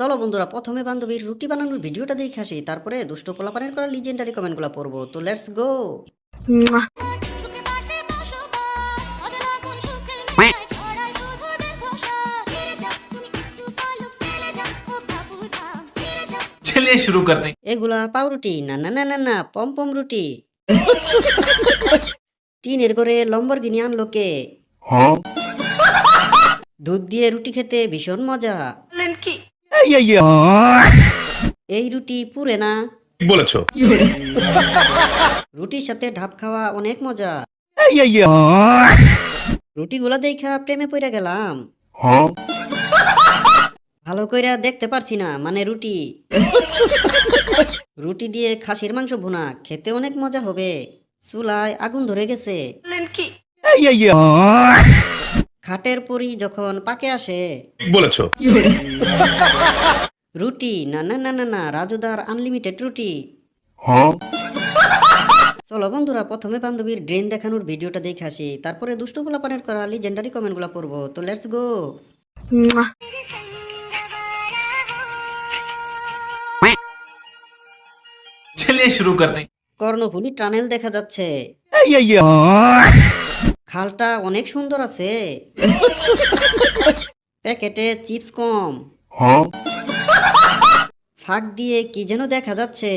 চলো বন্ধুরা, প্রথমে বান্ধবীর রুটি বানানোর ভিডিওটা দেখে আসি, তারপরে দুষ্ট পোলাপানের করা লিজেন্ডারি কমেন্টগুলো পড়বো। তো লেটস গো। चलिए शुरू करते हैं। এগুলা পাউরুটি না না না না না, পমপম রুটি। টিনের ঘরে লম্বরগিনি আনলো কে? দুধ দিয়ে রুটি খেতে ভীষণ মজা। এই রুটি পুরে না? বলেছো। রুটির সাথে ঢাপ খাওয়া অনেক মজা। রুটিগুলা দেখা প্রেমে পড়ে গেলাম। ভালো কইরা দেখতে পারছি না, মানে রুটি। রুটি দিয়ে খাসির মাংস ভুনা খেতে অনেক মজা হবে। চুলায় আগুন ধরে গেছে। খাটের পরি যখন পাকে আসে। বলেছো। রুটি না না না না না, রাজুদার আনলিমিটেড রুটি। চলো বন্ধুরা, প্রথমে বান্ধবীর ড্রেন দেখানোর ভিডিওটা দেখে আসি, তারপরে দুষ্ট পোলাপানের করা লিজেন্ডারি কমেন্টগুলো পড়বো। তো লেটস গো। चलिए शुरू करते हैं। কর্ণফুলী টানেল দেখা যাচ্ছে। খালটা অনেক সুন্দর আছে। প্যাকেটে চিপস কম। ফাঁক দিয়ে কি যেন দেখা যাচ্ছে।